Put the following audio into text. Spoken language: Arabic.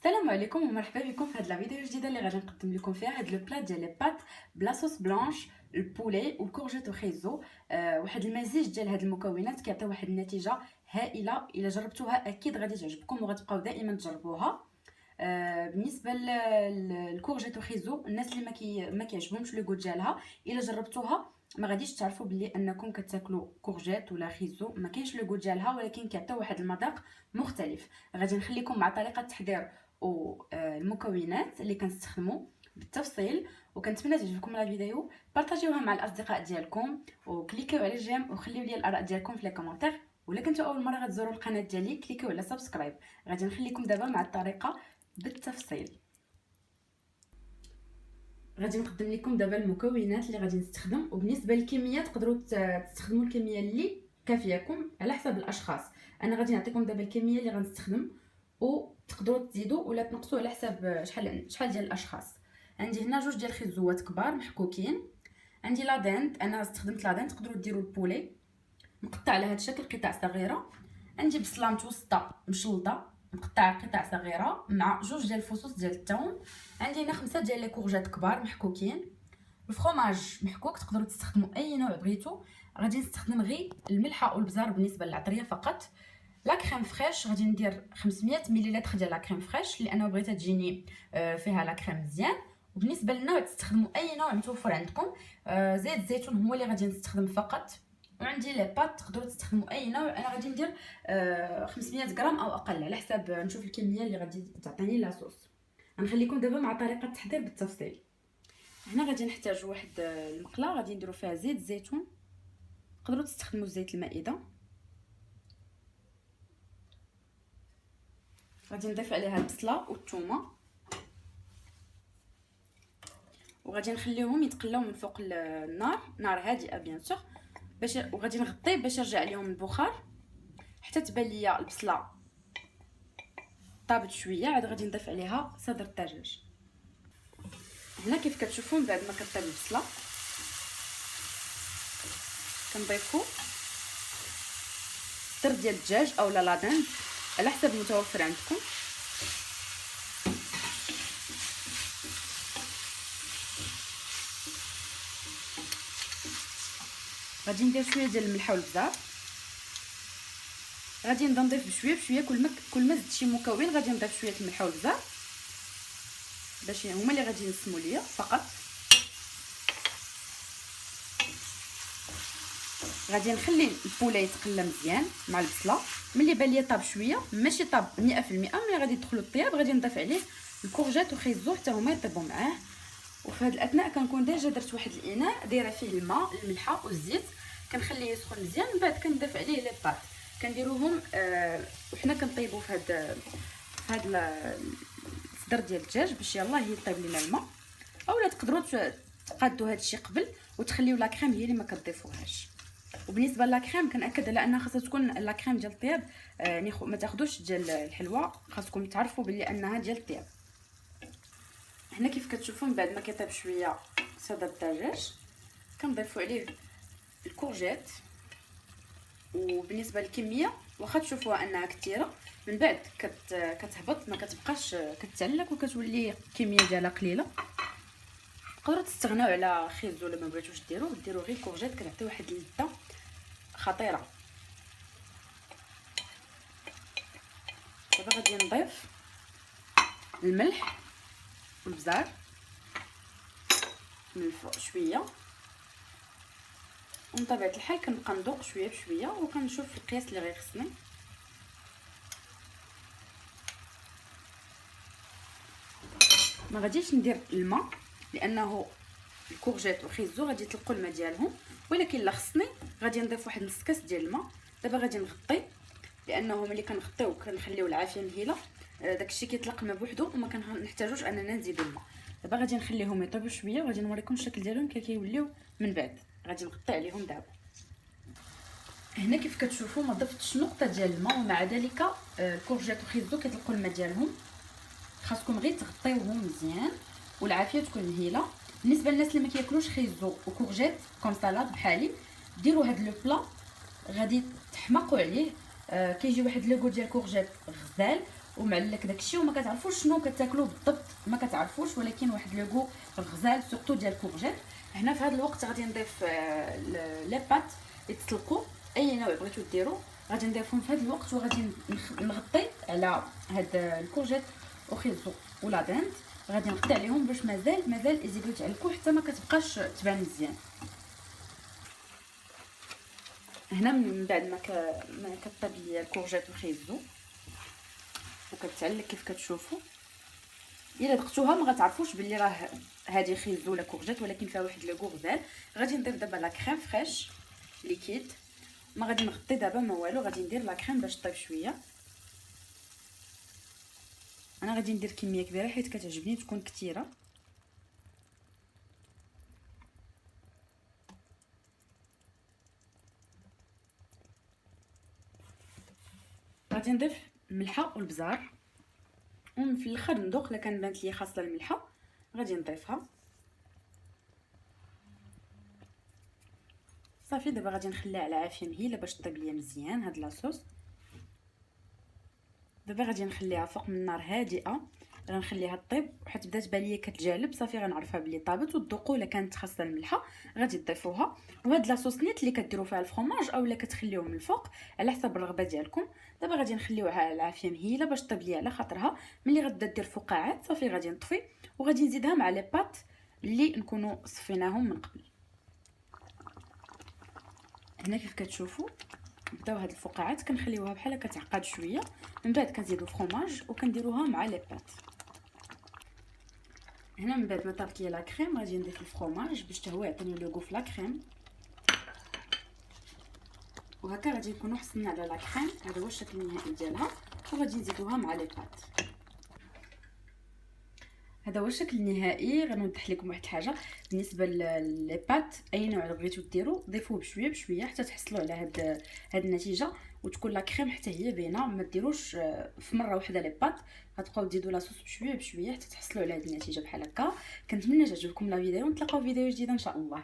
السلام عليكم ومرحبا بكم في هذه الفيديو الجديده اللي غادي نقدم لكم فيها هذا لو بلات ديال لي بات بلا صوص بلانش البولي والكورجيت وخيزو. واحد المزيج ديال هاد المكونات كيعطي واحد النتيجه هائله. الا جربتوها اكيد غادي تعجبكم وغتبقاو دائما تجربوها. بالنسبه للكورجيت وخيزو، الناس اللي ما كيعجبهمش لو غو ديالها، الا جربتوها ما غاديش تعرفوا بلي انكم كتاكلوا كورجيت ولا خيزو. ما كاينش لو غو ديالها، ولكن كيعطيو واحد المذاق مختلف. غادي نخليكم مع طريقه التحضير والمكونات اللي كنستخدموا بالتفصيل، وكنتمنى تعجبكم الفيديو. بارطاجيوها مع الاصدقاء ديالكم وكليكيو على جيم وخليو لي الاراء ديالكم في لي كومونتير. ولا كنتو اول مره غتزوروا القناه ديالي كليكيو على سبسكرايب. غادي نخليكم دابا مع الطريقه بالتفصيل. غادي نقدم لكم دابا المكونات اللي غادي نستخدم، وبالنسبه للكميه تقدروا تستخدموا الكميه اللي كافياكم على حسب الاشخاص. انا غادي نعطيكم دابا الكميه اللي غنستخدم، وتقدروا تزيدوا ولا تنقصوا على حسب شحال ديال الاشخاص. عندي هنا جوج ديال الخيزوات كبار محكوكين. عندي لادنت، انا استخدمت لادنت، تقدروا ديروا البولي مقطع على هذا الشكل قطع صغيره. عندي بصله متوسطه مشلطه مقطعه قطع صغيره مع جوج ديال الفصوص ديال الثوم. عندي هنا 5 ديال لي كورجات كبار محكوكين. الفرomاج محكوك، تقدروا تستخدموا اي نوع بغيتو. غادي نستخدم غير الملحه والبزار بالنسبه للعطريه فقط. لا كريم فريش غادي ندير 500 ملل ديال لا كريم فريش، لانه بغيتها تجيني فيها لا كريم مزيان. وبالنسبه للنوع تستخدموا اي نوع متوفر عندكم. زيت الزيتون هو اللي غادي نستخدم فقط. وعندي لي بات تقدروا تستخدموا اي نوع. انا غادي ندير 500 غرام او اقل على حسب نشوف الكميه اللي غادي تعطيني لاصوص. غنخليكم دابا مع طريقه التحضير بالتفصيل. هنا غادي نحتاج واحد المقله غادي نديروا فيها زيت الزيتون، تقدروا تستخدموا زيت المائده. غادي نضيف عليها البصله والثومه، وغادي نخليهم يتقلاو من فوق النار، نار هادئه بيان سور، وغادي نغطيه باش يرجع ليهم البخار حتى تبان ليا البصله طابت شويه. عاد غادي نضيف عليها صدر الدجاج. هنا كيف كتشوفوا من بعد ما كطيب البصله كنضيفوا صدر ديال الدجاج او لادين على حسب المتوفر عندكم. غادي ندير شويه ديال الملح والبزار. غادي نبدا نضيف بشويه بشويه، كل ما زدت شي مكون غادي نضيف شويه الملح والبزار باش هما اللي غادي ينسموا ليا فقط. غادي نخلي البولي يتقلى مزيان مع البصله. ملي بان ليا طاب شويه، ماشي طاب 100%، ملي غادي يدخلوا الطياب غادي نضيف عليه الكورجيت وخيزو حتى هما يطيبوا معاه. وفي هذا الاثناء كنكون ديجا درت واحد الاناء دايره فيه الماء الملحه والزيت، كنخليه يسخن مزيان. من بعد كنضيف عليه لي بات كنديروهم وحنا كنطيبوا في هذا الصدر ديال الدجاج باش يلاه يطيب لينا الماء. اولا تقدروا تقادوا هذا الشيء قبل وتخليو لا كريم هي اللي ما كتضيفوهاش. وبالنسبه لا كريم كنأكد على انها خاصها تكون لا كريم ديال الطياب، يعني ما تاخذوش ديال الحلوى، خاصكم تعرفوا بلي انها ديال الطياب. هنا كيف كتشوفوا من بعد ما كيطيب شويه صدر الدجاج كنضيفوا عليه الكورجيت. وبالنسبه للكميه واخا تشوفوها انها كثيره، من بعد كتهبط ما كتبقاش كتعلق وكتولي الكميه ديالها قليله. تقدروا تستغناو على خيزو ولا ما بغيتوش ديروا غير كورجيت، كتعطي واحد اللذه خطيره. دابا غادي نضيف الملح والبزار من الفوق شويه، ومن طبيعه الحال كنبقى ندوق شويه بشويه وكنشوف القياس اللي غيخصني. ما غاديش ندير الماء لانه الكورجيت وخيزو غادي يطلقوا الماء ديالهم، ولكن الا خصني غادي نضيف واحد نص كاس ديال الماء. دابا غادي نغطي، لانه ملي كنغطيو كنخليو العافيه مهيله، داكشي كيطلق الماء بوحدو وما كنحتاجوش اننا نزيدو الماء. دابا غادي نخليهم يطيبوا شويه وغادي نوريكم الشكل ديالهم كيوليو من بعد. غادي نغطي عليهم دابا. هنا كيف كتشوفوا ما ضفتش نقطه ديال الماء، ومع ذلك الكورجيت وخيزو كيطلقوا الماء ديالهم. خاصكم غير تغطيوهم مزيان والعافيه تكون مهيله. بالنسبه للناس اللي ما كياكلوش خيزو وكورجيت كوم سالاد بحالي، ديروا هاد لو بلا غادي تحماقوا عليه. كيجي واحد لوغو ديال كورجيت غزال ومعلك داكشي وما كتعرفوش شنو كتاكلوا بالضبط، ما كتعرفوش، ولكن واحد لوغو غزال سورتو ديال الكورجيت. هنا في هذا الوقت غادي نضيف لي بات يتسلقوا، اي نوع بغيتو ديروا غادي نضيفهم في هذا الوقت، وغادي نغطي على هاد الكورجيت وخيزو ولا دانت، غادي نغطي عليهم باش مازال يزيدوا يتعلقوا حتى ما كتبقاش تبان مزيان. هنا من بعد ما كطيب ليا الكورجيت وخيزو وكتعلق كيف كتشوفوا، الا دقتوها ما غتعرفوش باللي راه هذه خيزو ولا كورجيت، ولكن فيها واحد لو غزال. غادي ندير دابا لا كريم فريش ليكيد، ما غادي نغطي دابا ما والو، غادي ندير لا كريم باش طيب شويه. انا غادي ندير كميه كبيره حيت كتعجبني تكون كثيره. غادي نضيف الملحه والبزار، وفي الاخر ندوق الا كان بانت لي خاصه الملحه غادي نضيفها. صافي دابا غادي نخليها على عافيه مهيله باش طيب ليا مزيان هاد لاصوص. دابا غادي نخليها فوق من النار هادئه، غنخليها طيب حيت بدات تبان ليا كتجالب، صافي غنعرفها بلي طابت. وتذوقوا الا كانت خاصه الملحه غادي تضيفوها. وهاد لاصوص نيت اللي كديروا فيها الفرomاج اولا كتخليوه من الفوق على حسب الرغبه ديالكم. دابا غادي نخليوها على العافيه مهيله باش طيب ليا على خاطرها. ملي غتبدا دير فقاعات صافي غادي نطفي وغادي نزيدها مع لي بات اللي نكونوا صفيناهم من قبل. هنا كيف كتشوفوا بداو هاد الفقاعات كنخليوها بحال كتعقد شويه، من بعد كنزيدو فرomاج وكنديروها مع لي بات. هنا من بعد ما طابت ليا لا كريم غادي نضيف الفرomاج باش حتى هو يعطيني لوغو في لا كريم، وهكا غادي نكونوا حصلنا على لا كريم. هذا هو الشكل النهائي ديالها، وغادي نزيدوها مع لي بات. هذا هو الشكل النهائي. غنوضح لكم واحد الحاجه بالنسبه لي بات، اي نوع بغيتو ديروا ضيفوه بشويه بشويه حتى تحصلوا على هاد النتيجه، وتكون لا كريم حتى هي باينه. ما ديروش في مره واحده لي بات، غتبقاو تزيدوا لاصوص بشويه بشويه حتى تحصلوا على هاد النتيجه بحال هكا. كنتمنى تعجبكم لا فيديو، ونتلاقاو في فيديو جديده ان شاء الله.